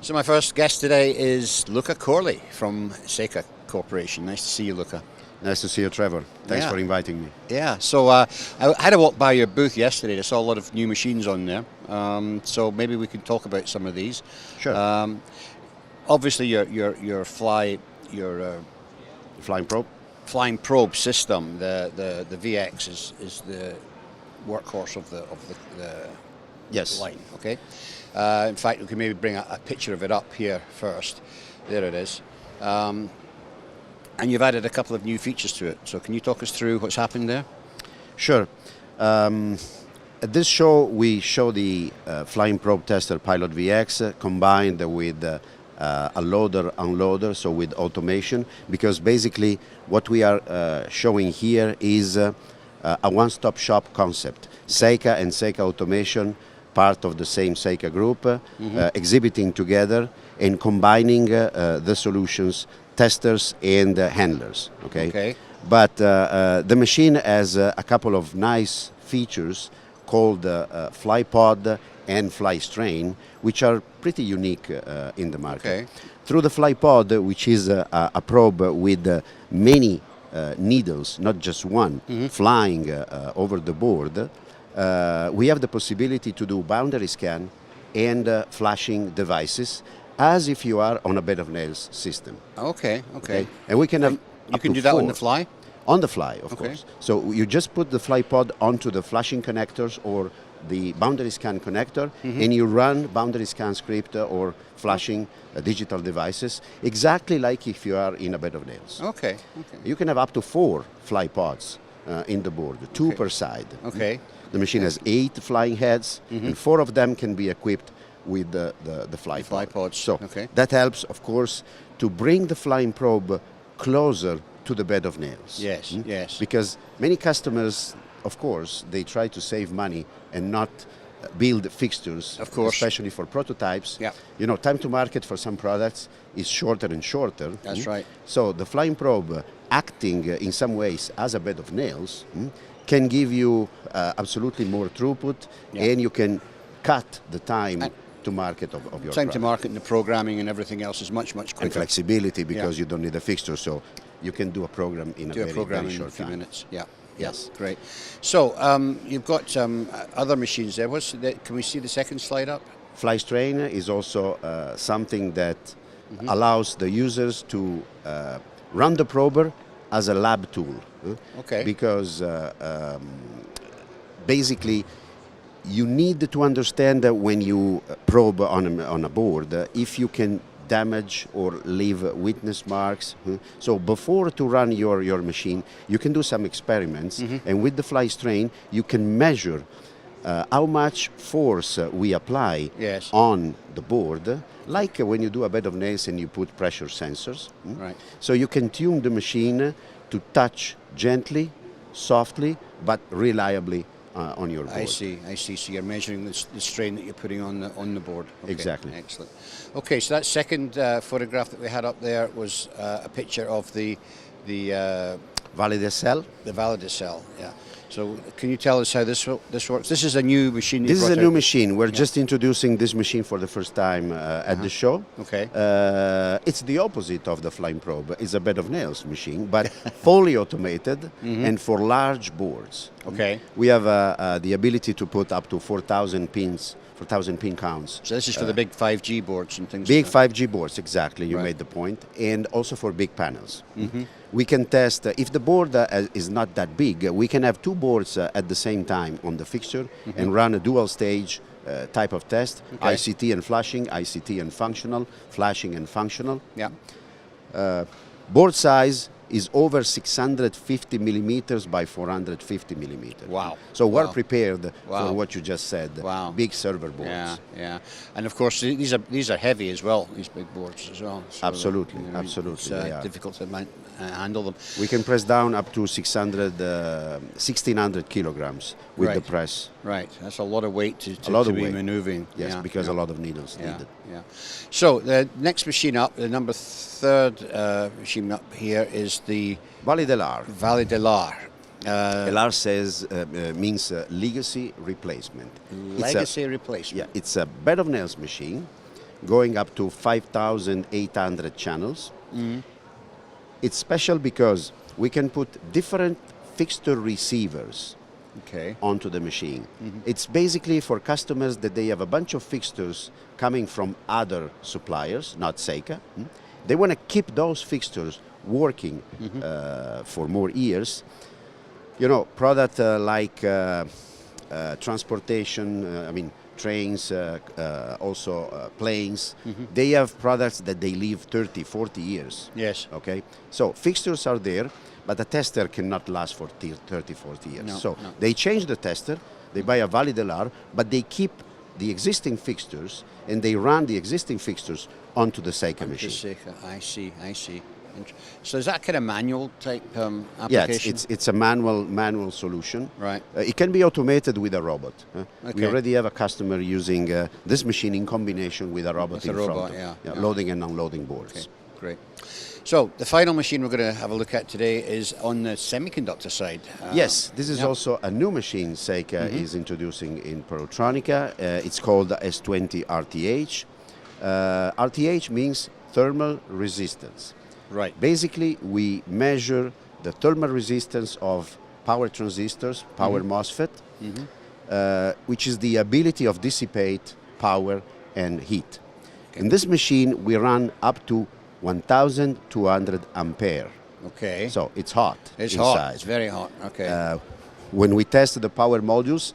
So my first guest today is 𝗚𝗏𝗃𝗀𝗃𝗀 from Seica Corporation. Nice to see you, 𝗚𝗏. Nice to see you, Trevor. Thanks for inviting me. Yeah, so I had a walk by your booth yesterday. I saw a lot of new machines on there. So maybe we can talk about some of these. Sure. Obviously, your flying probe system, the VX is the workhorse of the yes. line. Okay. In fact, we can maybe bring a picture of it up here first. There it is. And you've added a couple of new features to it. So can you talk us through what's happened there? Sure. At this show, we show the flying probe tester Pilot VX combined with a loader-unloader, so with automation, because basically what we are showing here is a one-stop shop concept. Seica and Seica Automation, part of the same Seica Group, exhibiting together and combining the solutions, testers and handlers. Okay. But the machine has a couple of nice features called FlyPod and FlyStrain, which are pretty unique in the market. Through the FlyPod, which is a probe with many needles, not just one, flying over the board, we have the possibility to do boundary scan and flashing devices as if you are on a bed of nails system. Okay. And we can have you can do that on the fly? On the fly, of course. So you just put the FlyPod onto the flashing connectors or the boundary scan connector, and you run boundary scan script or flashing digital devices, exactly like if you are in a bed of nails. You can have up to 4 FlyPods in the board, 2 per side. The machine has 8 flying heads, and 4 of them can be equipped with the FlyPods. So that helps, of course, to bring the flying probe closer to the bed of nails. Yes. Because many customers, of course, they try to save money and not build fixtures, especially for prototypes. You know, time to market for some products is shorter and shorter. That's right. So the flying probe, acting in some ways as a bed of nails, can give you absolutely more throughput, and you can cut the time to market of your time product. to market and the programming and everything else is much quicker. And flexibility, because you don't need a fixture, so you can do a program in a very short time. in a few minutes. Yes, great. So you've got other machines there. Can we see the second slide up? FlyStrain is also something that allows the users to run the prober as a lab tool. Because basically you need to understand that when you probe on a board, if you can damage or leave witness marks. So before to run your machine, you can do some experiments, and with the FlyStrain, you can measure how much force we apply on the board, like when you do a bed of nails and you put pressure sensors. So you can tune the machine to touch gently, softly, but reliably on your board. I see. So you're measuring the strain that you're putting on the board. Exactly. Excellent. Okay, so that second photograph that we had up there was a picture of the 𝗏𝗏𝗃𝗀𝗃. The 𝗏𝗏𝗃𝗃, yeah. So can you tell us how this works? This is a new machine. This is a new machine. We're just introducing this machine for the first time at the show. It's the opposite of the flying probe. It's a bed of nails machine, but fully automated and for large boards. We have the ability to put up to 4,000 pins. 4,000 pin counts. So this is for the big 5G boards and things big like that? 5G boards, exactly, you made the point. And also for big panels. We can test, if the board is not that big, we can have 2 boards at the same time on the fixture and run a dual stage type of test, ICT and flashing, ICT and functional, flashing and functional. Board size is over 650 millimeters by 450 millimeters. Wow. So we're prepared for what you just said. Big server boards. And of course these are heavy as well, these big boards as well. So absolutely. It's difficult to handle them. We can press down up to 1,600 kilograms with the press. That's a lot of weight to be maneuvering. Yes, because a lot of needles needed. So the next machine up, the number 3rd machine up here is the 𝗏𝗏𝗃𝗀𝗃. 𝗏𝗏𝗃𝗃. Means legacy replacement. Legacy replacement. It's a bed of nails machine going up to 5,800 channels. It's special because we can put different fixture receivers onto the machine. It's basically for customers that they have a bunch of fixtures coming from other suppliers, not Seica. They want to keep those fixtures working for more years. You know, product like transportation, I mean, trains, also planes, they have products that they live 30, 40 years. Yes. Okay? So fixtures are there, but the tester cannot last for 30, 40 years. They change the tester, they buy a valid LR, but they keep the existing fixtures and they run the existing fixtures onto the Seica machine. Seica. I see. So is that kind of manual type Yeah, application? it's a manual solution. Right. It can be automated with a robot. Okay. We already have a customer using this machine in combination with a robot in front, loading and unloading boards. Okay, great. So the final machine we're going to have a look at today is on the semiconductor side. Yes, this is also a new machine Seica is introducing in Productronica. It's called the S20 RTH. RTH means thermal resistance. Right. Basically, we measure the thermal resistance of power transistors, power MOSFET, which is the ability of dissipate power and heat. In this machine, we run up to 1,200 ampere. Okay. So it's hot. It's inside. hot. It's very hot. Okay. When we test the power modules,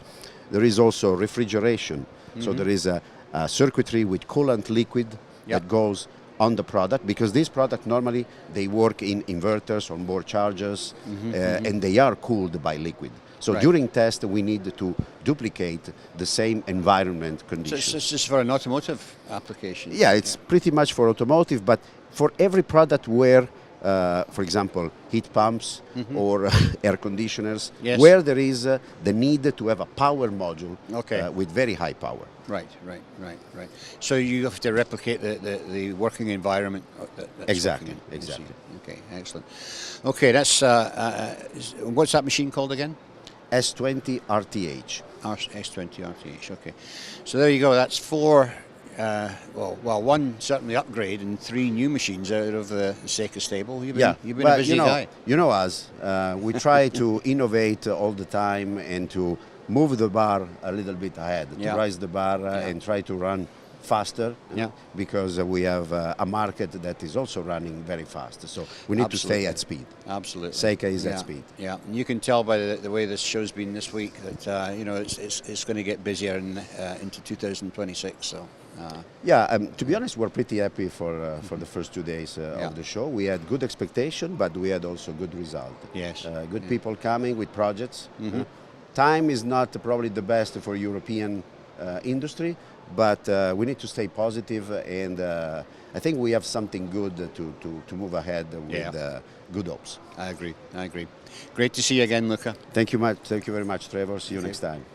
there is also refrigeration. So there is a circuitry with coolant liquid that goes on the product, because this product normally they work in inverters, onboard chargers, and they are cooled by liquid. So during test, we need to duplicate the same environment conditions. So it's just for an automotive application? Yeah, it's pretty much for automotive, but for every product where, for example, heat pumps or air conditioners, where there is the need to have a power module with very high power. Right. So you have to replicate the working environment. Exactly. Okay, excellent. Okay, that's what's that machine called again? S20 RTH. S20 RTH. Okay, so there you go. That's four. Well, one certainly upgrade and three new machines out of the Seica stable. You've been a busy guy. You know us. We try to innovate all the time and to move the bar a little bit ahead, to rise the bar and try to run faster, because we have a market that is also running very fast. So we need to stay at speed. Absolutely. Seica is at speed. Yeah, and you can tell by the way this show's been this week that it's going to get busier into 2026. So. To be honest, we're pretty happy for the first 2 days of the show. We had good expectation, but we had also good result. Yes. Good people coming with projects. Time is not probably the best for European industry, but we need to stay positive, and I think we have something good to move ahead with good hopes. I agree. Great to see you again, Luca. Thank you very much, Trevor. See you next time.